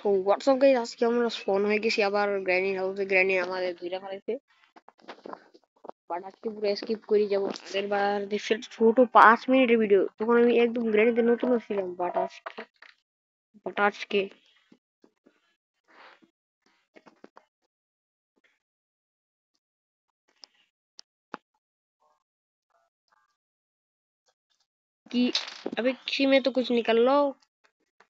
তো WhatsApp guys, আজকে আমরা ফোন হয়ে গেছি আবার গ্র্যানির হাউসে। গ্র্যানি আমাদের দুইটা ফেলাইছে, বাট আজকে পুরো স্কিপ করে যাবো। আগের বার দেখছি ছোট 5 মিনিটের ভিডিও, তখন আমি একদম গ্র্যানিতে নতুন ছিলাম। বাট আজকে कि अबे किसी में तो कुछ निकल लो।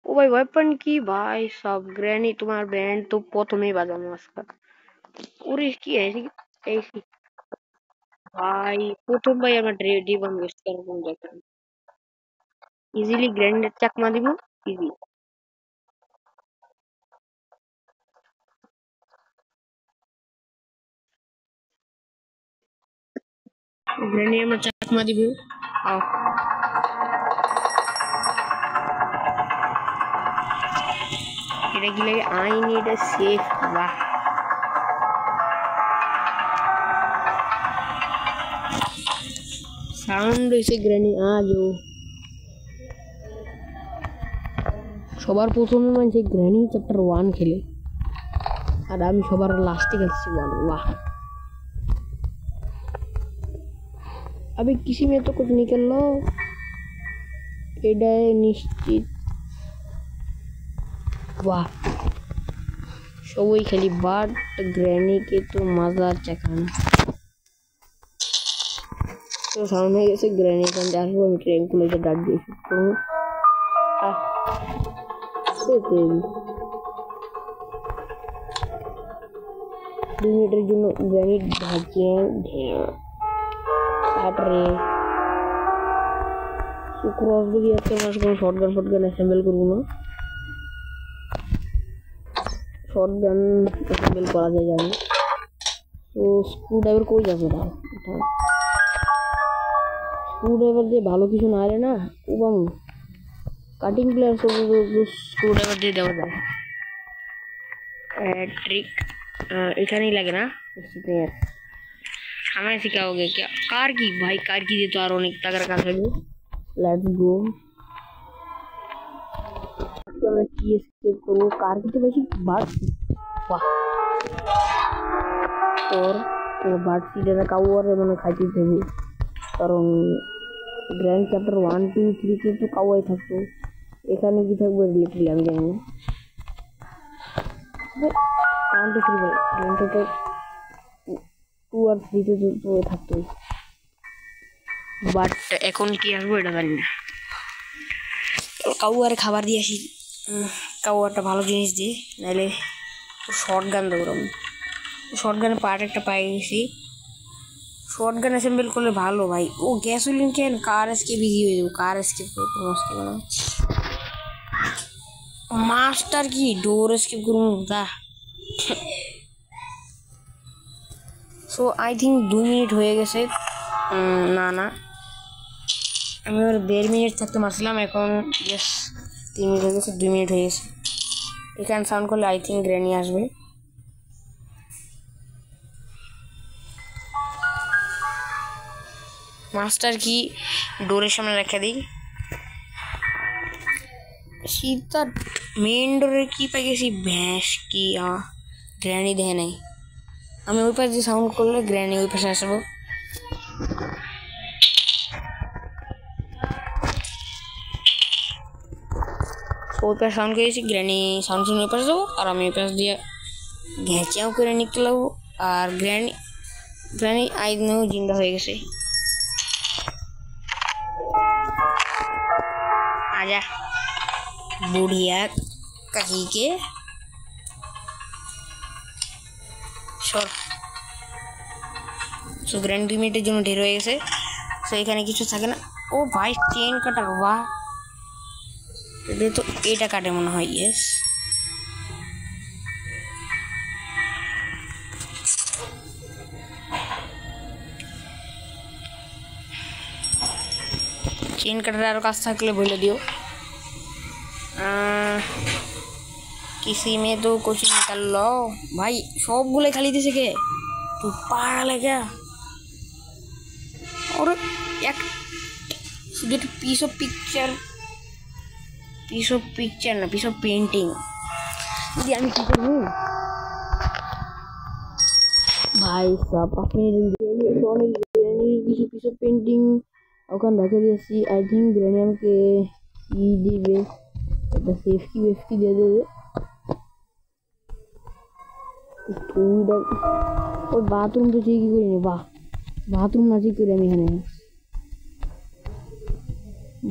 ও ভাই ওয়েপন কি ভাই সব গ্র্যানি, তোমার ব্যান্ড তো প্রথমেই বাজানো আজকাল। ওরে কি এই ভাই প্রথম ভাই আমার জীবন ওয়েস্ট করার কোন দরকার নেই। ইজিলি গ্র্যান্ডের চাকমা দিব, ইজি। গ্র্যানি আমার চাকমা দিব। আও, এটা কি লাগে? I need a safe. বাহ, সাউন্ড হয়েছে গ্র্যানি আজও। সবার প্রথমে মানে গ্র্যানি চ্যাপ্টার 1 খেলে, আর আমি সবার লাস্টে খেলছি 1। वाह, अबे किसी में तो कुछ निकल लो। এটা নিশ্চিত। वाह, সবাই খালি বাট গ্র্যানিকে তো মজা চাকানো। তো সামনে গেছে গ্র্যানি, এখান থেকে আসবো আমি ট্রেনগুলোকে ডাক দিয়েছি। তো दो मिनटेर জন্য গ্র্যানি ঢাকিয়ে রে ক্রস দিয়ে আছে। আমার কোনো শটগান অ্যাসেম্বল করবো না। শটগান অ্যাসেম্বল করা যায় জানি। তো স্ক্রু ড্রাইভার কই যাবে না? স্ক্রু ড্রাইভার দিয়ে ভালো কিছু না রে না উবাম কাটিং প্লেয়ার सब স্ক্রু ড্রাইভার দিয়ে দেওয়া যায়। ट्रिक এখানেই লাগে না? हमें सिखाओगे क्या? कार की भाई, कार की দিয়ে তো আর অনেক টাকার কাজ হবে। Let's go. আমরা কি স্কেপ করবো? কার কিতে বেশি বাট। বাহ, তোর বাট সিডে কাউয়ার মানে খাইতে দেবে, কারণ গ্র্যান্ড চ্যাপ্টার 1, 2, 3 তে তো কাউয়াই থাকতো। এখানে কি থাকবে লিটারালি আমি জানি না। 1, 2, 3 ভাই, গ্র্যান্ড চ্যাপ্টার 2 আর 3 তে তো থাকতো, বাট এখন কি আসবো এটা জানি না। কাউয়ারে খাবার দিয়ে আসি, কাউয়ারটা ভালো জিনিস দিয়ে, নাহলে শর্ট গান দেবো। আমি শর্ট গানের পার্ট একটা পাই গেছি। শর্ট গান অ্যাসেম্বল করলে ভালো ভাই। ও গ্যাসোলিন কেন? কার এসকেপ ইজি হয়ে যাবো। কার এসকেপ করে মাস্টার কি ডোর এসকেপ করবো দা। সো আই থিঙ্ক 2 মিনিট হয়ে গেছে। না না, আমি ওর 1.5 মিনিট থাকতে মারছিলাম, এখন ইয়েস 3 মিনিট হয়ে গেছে, 2 মিনিট হয়ে গেছে। এখানে সাউন্ড করলে আই থিঙ্ক গ্র্যানি আসবে। মাস্টার কি ডোরের সামনে রেখে দিই। सीधा मेन डोरे की पे गई भैंस की ग्रैनी देहे नहीं। আমি ওই পাশে সাউন্ড করলে গ্র্যানি ওই পাশে আসবো। ওই পাশে সাউন্ড করেছি, গ্র্যানি সাউন্ড শুনে ওই পাশে যাবো, আর আমি ওই পাশ দিয়ে ঘেঁচাও করে নিতে লাগবো। আর গ্র্যানি আইনেও জিন্দা হয়ে গেছে। आजा बुढ़िया कही के সর। সো গ্র্যান্ড 2 মিনিটের জন্য ঢের হয়ে গেছে। সো এখানে কিছু থাকে না। ও ভাই চেন কাটা, বাহ, এদের তো এটা কাটে মনে হয়। ইয়েস, চেন কাটার আরো কাজ থাকলে বলে দিও। किसी में तो कुछ निकल लो भाई। সবগুলো খালি দিছে কে? তুই পাগল क्या? और एक गेट piece of picture ना piece of painting। আমি কি করবো ভাই সাহেব আপনি অনেক গ্র্যানির কিছু কিছু পেন্টিং ওখানে রেখে দিয়েছি আই থিঙ্ক গ্র্যানি আমাকে ই দিবে একটা সেফটি বেফটি দিয়ে দেবে ওই বাথরুম তো ঠিকই করিনি বাহ বাথরুম না ঠিক করে আমি এখানে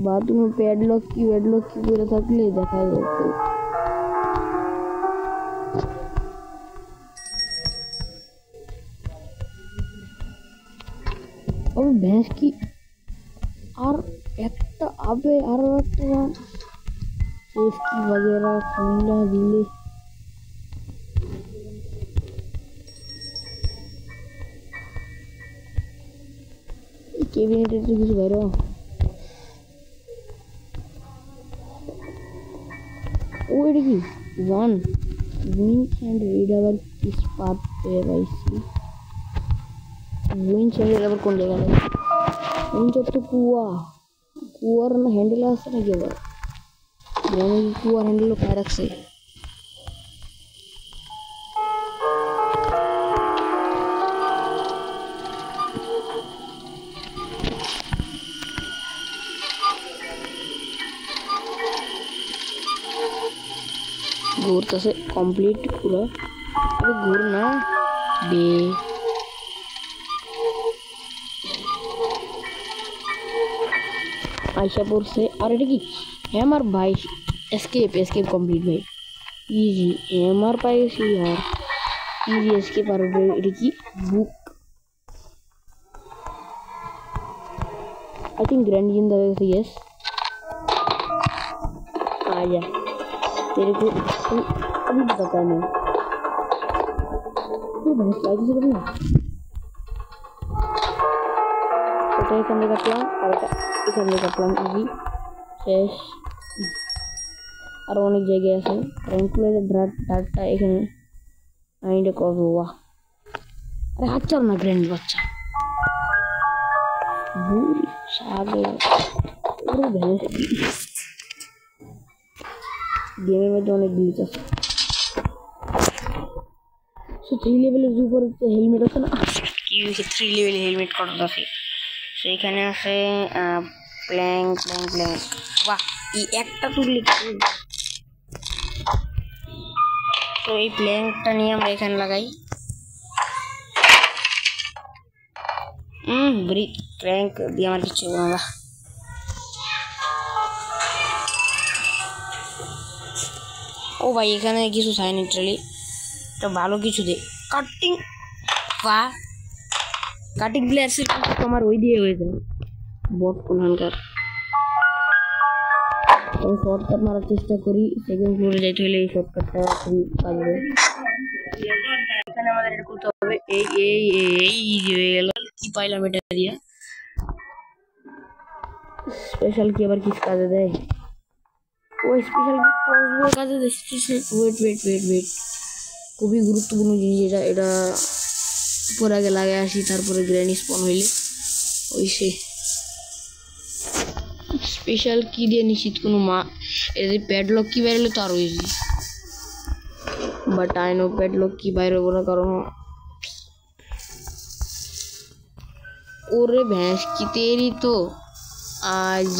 বাথরুমে প্যাডলক কি করে থাকলে দেখা যেত और भैंस की और একটা আবে আরো একটা সেফটি वगैरह খুলনা দিলে ক্যাবিনেটের তো কিছু বাইরে ও এটা কি ওয়ান উইন্স অ্যান্ড রিডাবল ইস্পাত পেয়ে পাইছি উইন্স অ্যান্ড রিডাবল কোন জায়গায় উইন্স তো কুয়ার না হ্যান্ডেল আছে নাকি আবার গ্রামে কি কুয়ার হ্যান্ডেলও পায়ে রাখছে ঘুরতেছে কমপ্লিট পুরো আরে ঘুর না বে আয়শা পড়ছে আর এটা কি হ্যামার ভাই এসকেপ কমপ্লিট ভাই ইজি হ্যামার পাইছি আর ইজি এসকেপ আর এটা কি বুক आई थिंक ग्रैंड जिंदा है यस आ जा तेरे को अभी पता नहीं तू भैंस लाइक से करना এটা এখানে কাটলাম আর এটা এখানে কাটলাম ইজি শেষ আর অনেক জায়গায় আছে র্যাঙ্কুলের ডাটটা এখানে আইন্ডে করবো বাহ আরে হাত চাল না গ্র্যান্ড বাচ্চা ভুল সাগর পুরো ভ্যান্স গেমের মধ্যে অনেক গ্লিচ আছে সো 3 লেভেলের উপরে হেলমেট আছে না কি 3 লেভেলে হেলমেট করা আছে সেইখানে আছে প্ল্যাঙ্ক বাহ এই একটা তুললে তো এই প্ল্যাঙ্কটা নিয়ে আমরা এখানে লাগাই ব্রিক প্ল্যাঙ্ক দিয়ে আমার কিছু না ও ভাই এখানে কিছু সাইন লিটারালি তো ভালো কিছু দে কাটিং প্লেয়ার্সের কিন্তু আমার ওই দিয়ে হয়ে যায় বট কোনখানকার এই শর্টকাট মারার চেষ্টা করি সেকেন্ড ফ্লোরে যাইতে হলে এই শর্টকাটটা খুবই কাজে এখানে আমাদের এটা করতে হবে এই ইজি হয়ে গেল কি পাইলাম এটা দিয়া স্পেশাল কি আবার কিস কাজে দেয় ওই স্পেশাল ক্রসবো কাজে দিচ্ছে ওয়েট খুবই গুরুত্বপূর্ণ জিনিস এটা উপর আগে লাগাই আসি তারপরে গ্র্যানি স্পন হইলে ওই সে স্পেশাল কি দিয়ে নিশ্চিত কোনো এদের প্যাডলক কি বাইরে হলে তো আরো easy but I know padlock কি বাইরে হবো না কারণ ওরে भैंस की तेरी तो आज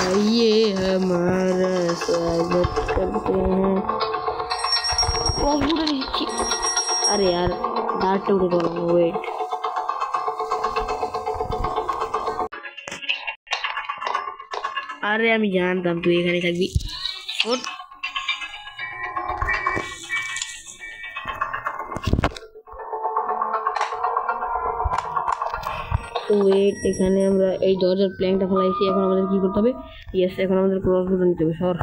आइए हमारा स्वागत करते हैं अरे यार दाट उठे तो वेट अरे আমি জানতাম তুই এখানে থাকবি ফুট তো ওয়েট এখানে আমরা এই দরজার প্ল্যাঙ্কটা ফেলাইছি এখন আমাদের কি করতে হবে ইয়েস এখন আমাদের ক্রসবোটা নিতে হবে সর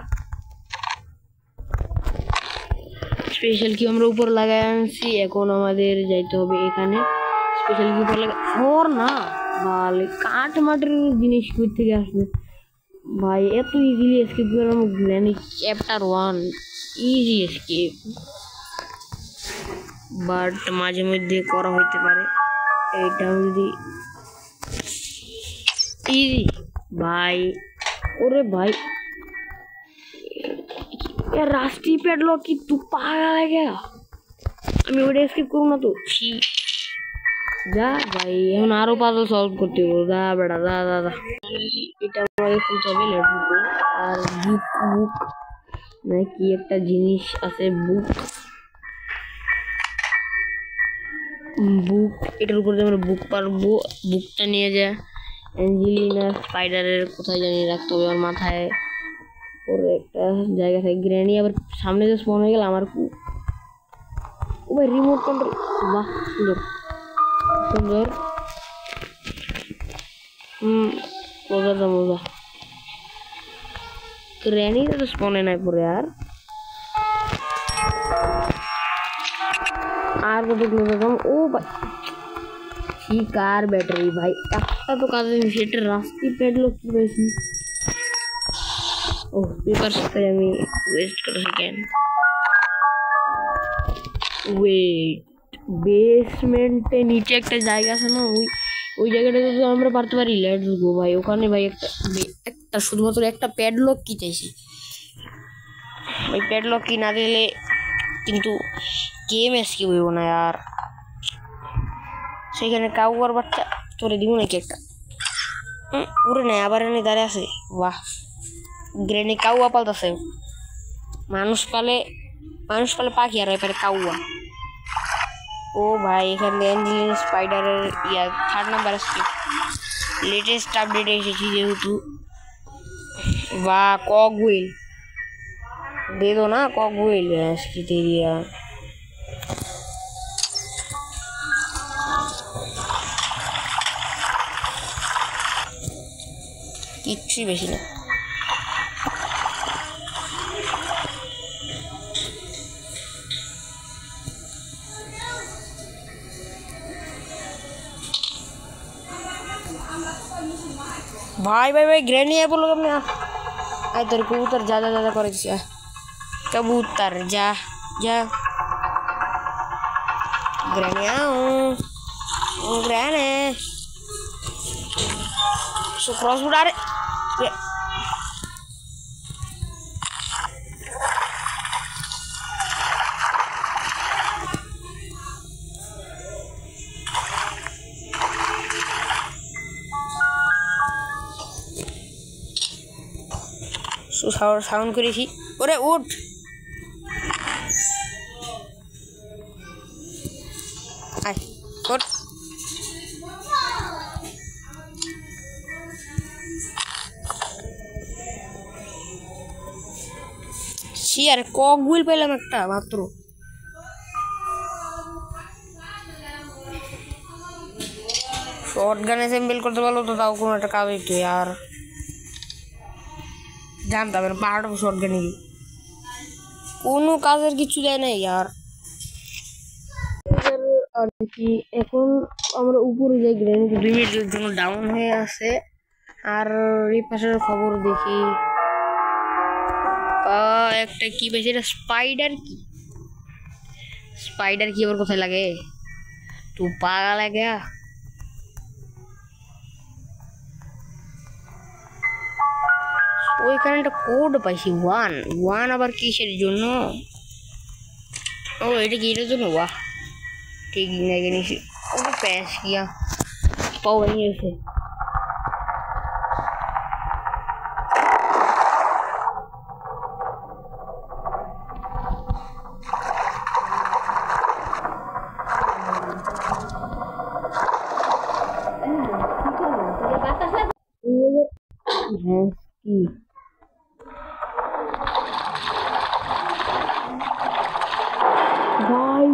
স্পেশাল কি আমরা উপর লাগাই আনছি এখন আমাদের যাইতে হবে এখানে স্পেশাল কি উপর লাগা সর না ভালো কাঠ মাটির জিনিস কই থেকে আসবে ভাই এত ইজিলি এসকেপ করলাম granny chapter 1 easy escape but মাঝে মধ্যে করা হইতে পারে এইটা যদি ইজি ভাই ওরে ভাই यार रास्टी पैडलॉक की तू पागल है क्या? আমি ওটা স্কিপ করব না তো। ছি যা ভাই, এখন আরো পাজল সলভ করতে হবে। যা বেটা যা যা যা, এটা আমাকে খুলতে হবে। Let's go. আর বুক বুক নাকি একটা জিনিস আছে, বুক বুক এটার উপর আমরা বুক পারবো। বুকটা নিয়ে যা অ্যাঞ্জেলিনা স্পাইডারের কোথায় জানি রাখতে হবে। আমার মাথায় পরে একটা জায়গা থাকে। গ্র্যানি আবার সামনে যে স্পন হয়ে গেল আমার। ও ভাই রিমোট কন্ট্রোল, বাহ সুন্দর সুন্দর। মজা মজা। গ্র্যানি তো স্পনে নাই পরে। আর কতগুলো দেখলাম। ও ভাই ঠিক আর ব্যাটারি ভাই একটা তো কাজে সেটা রাস্তি পেডলো কি বেশি। ও পেপার সাথে আমি ওয়েস্ট করেছি কেন? ওয়েট, বেসমেন্টে নিচে একটা জায়গা আছে না, ওই জায়গাটাতে তো আমরা পারতে পারি। লেটস গো ভাই। ওখানে ভাই একটা শুধুমাত্র একটা প্যাডলক কি চাইছি। ওই প্যাডলক কি না দিলে কিন্তু গেম এসকি হইব না আর। সেখানে কাউয়ার বাচ্চা তোরে দিব নাকি একটা? ওরে নাই, আবার এনে দাঁড়িয়ে আছে। বাহ, গ্রেনি কাউয়া পালতেছে। মানুষ পালে পাখি, আর এবারে কাউয়া। ও ভাই এখানে অ্যাঞ্জেলিনা স্পাইডারের 3rd নাম্বার আসছে, লেটেস্ট আপডেট এসেছি যেহেতু। বা কগুইল দে দো না, কগুইল আসছি তেরিয়া। কিচ্ছুই বেশি না। भाई भाई भाई ग्रैनी है बोलो अपने। आए तेरे कबूतर जा जा जा कर कबूतर जा जा। ग्रैनी आओ ग्रैनी सो क्रॉस उड़ा रे। সাউন্ড করেছি। ওরে উঠ। আয় উঠ। আর কক গুইল পেলাম একটা মাত্র। শর্ট গান অ্যাসেম্বল করতে পারলো তো তাও কোনো একটা কাজ হইতো। আর জানতাম না পাহাড় শর্ট গানে কোনো কাজের কিছু দেয় নাই আর কি। এখন আমরা উপরে যাই, গ্রেনেড 2 মিনিটের জন্য ডাউন হয়ে আছে। আর এই পাশের খবর দেখি, একটা কি পেয়েছে, এটা স্পাইডার কি। স্পাইডার কি আবার কোথায় লাগে? তু পাগল লাগে। ওইখানে একটা কোড পাইছি 1 আবার কিসের জন্য? ও এটা কি এটার জন্য? বাহ ঠিক লাগে নিছি। ওকে প্যাস কিয়া পাও ভেঙে গেছে। কি ভাই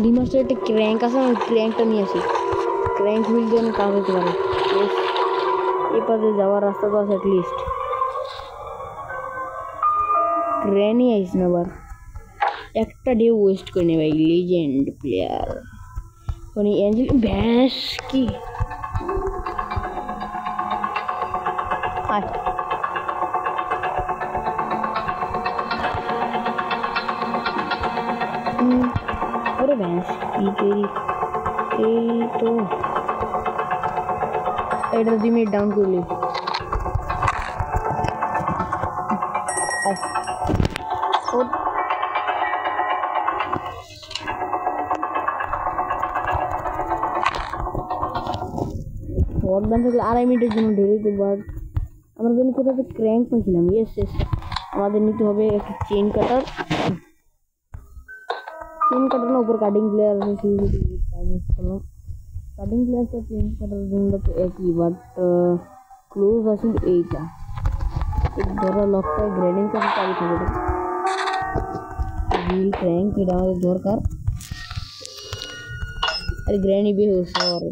রিমাস্টার একটা ক্র্যাঙ্ক আছে, আমি ক্র্যাঙ্কটা নিয়ে আসি। ক্র্যাঙ্ক হুইল দিয়ে আমি কাজ হতে পারি। এই পাশে যাওয়ার রাস্তা তো আছে অ্যাটলিস্ট। গ্র্যানি আইস না আবার একটা ডে ওয়েস্ট করে নে ভাই। লেজেন্ড প্লেয়ার মানে অ্যাঞ্জেল ভ্যাস কি। ওরে भैंस की तेरी तो एडर दी मी डाउन कर ली और बंद कर आराम मिनट जन ढेरे तो बाद আমরা জানি কোথা থেকে ক্র্যাঙ্ক পাইছিলাম ইয়েস ইয়েস আমাদের নিতে হবে একটা চেইন কাটার না উপর কাটিং প্লেয়ার আছে কাটিং প্লেয়ারটা চেইন কাটার জন্য তো একই বাট ক্লোজ আছে এইটা एक ধরা লকটা গ্রেডিং করে চাবি থাকে হুইল ক্র্যাঙ্ক এটা আমাদের দরকার अरे ग्रैनी बेहोश है और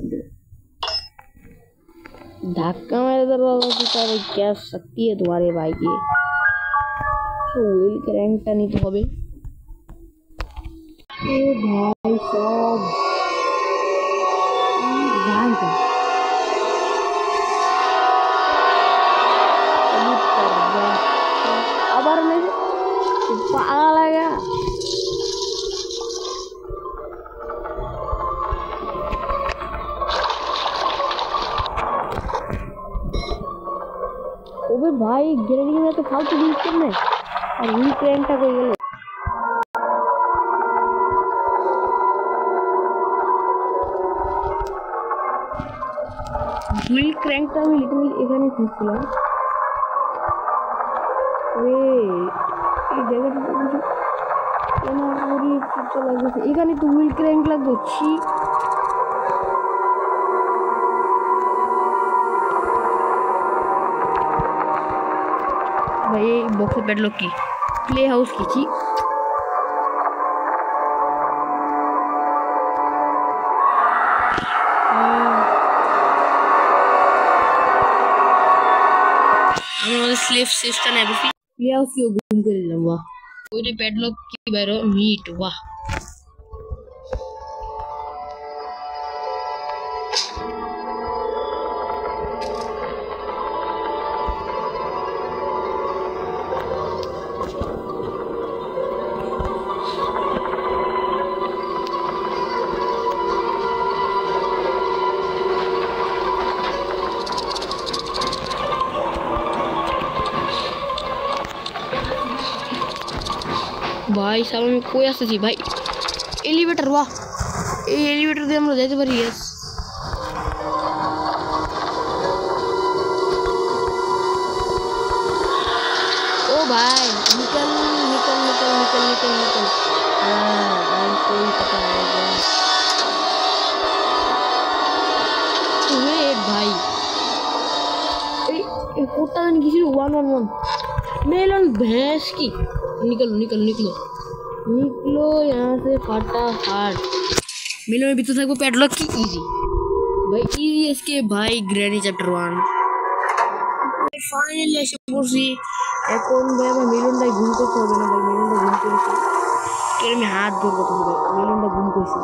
धक्का मारे दरवाजा की सारे क्या शक्ति है तुम्हारे भाई की तो व्हील क्रैंक नहीं तो होबे ए भाई साहब जान का अबर नहीं पागल लगा ओबे भाई गिरने में तो फालतू यूज करना है और व्हील क्रैंक का कोई ये व्हील क्रैंक का मैं लिटरली এখানে খুঁজছিলাম ওরে এই জায়গাটা তো কেন পুরি চিত্র লাগছে এখানে তো व्हील क्रैंक লাগছে भाई बॉक्स पेडलॉक की प्ले हाउस की थी हमारे स्लेव सिस्टम है भी प्ले हाउस की घूम कर लंबा पूरे पेडलॉक की बारो मीट वाह भाई सामने में कोई आसे थी भाई एलिवेटर वाह ए एलिवेटर दे हम जाते पर यस ओ भाई निकल निकल निकल निकल निकल निकल हां कोई पता है वेट भाई ए कोटा ने किसी 111 मेलन भैंस की निकलो निकलो निकलो निकलो यहाँ से फटाफट मिलो में भी तो था वो पेडलॉक की इजी भाई इजी इसके भाई ग्रैनी चैप्टर 1 फाइनली ऐसे बोलसी এখন ভাই আমার মিলনটা ঘুম করতে হবে না ভাই মিলনটা ঘুম করেছে তোর আমি হাত ধরবো তুমি ভাই মিলনটা ঘুম করেছে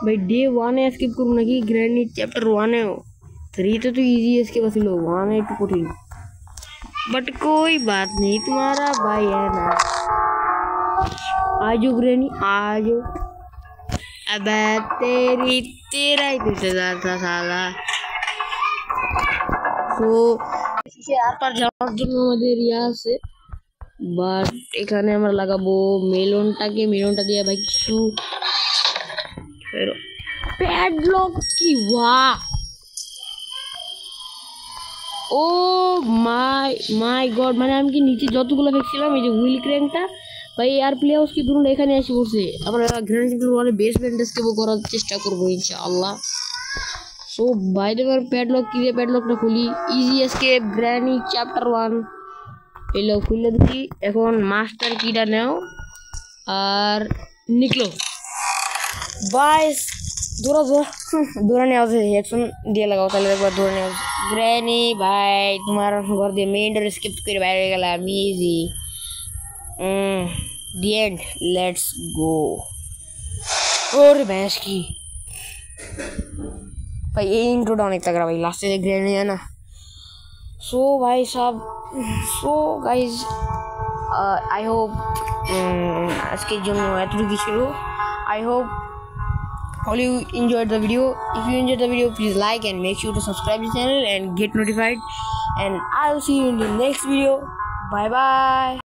भाई डे 1 है स्किप करूँ ना कि ग्रैनी चैप्टर 1 है 3 तो इजी है इसके पास लो 1 है टू कठिन बट कोई बात नहीं तुम्हारा भाई है ना आजो ग्रैनी आजो अब तेरी तेरा ही इंतजार था साला तो यार पर যাওয়ার জন্য আমাদের ইয়াছে বাট এখানে আমরা লাগাবো মেলনটা দিয়ে ভাই কিছু প্যাডলক কি वाह ও মাই গড মানে আমি কি নিচে যতগুলো ফেকছিলাম এই যে হুইল ক্র্যাঙ্কটা ভাই আর প্লে হাউস কি দুটো এখানে এসে পড়ছে আমরা গ্র্যান্ড চ্যাম্পিয়ন ওয়ানে বেসমেন্ট স্কেপ করার চেষ্টা করব ইনশাআল্লাহ সো বাই দ্য ওয়ে প্যাডলকটা খুলি ইজি এসকেপ গ্র্যানি চ্যাপ্টার 1 এলো খুলে দিছি এখন মাস্টার কিটা নাও আর নিকলো গাইস দৌড়ানে आवाज हेडफोन দিয়ে লাগাও তাহলে একবার দৌড়ানে आवाज গ্র্যানি ভাই তোমার ঘর দিয়ে মেইন ডোর স্কিপ করে বাইরে গেলাম easy the end let's go और भैंस की भाई ये इंट्रो डाउन तक रहा भाई लास्ट से ग्रैनी है ना सो भाई साहब सो गाइस आई होप আজকের জন্য এতটুকু ছিল। I hope all you enjoyed the video. If you enjoyed the video, please like and make sure to subscribe the channel and get notified. And I'll see you in the next video. Bye bye.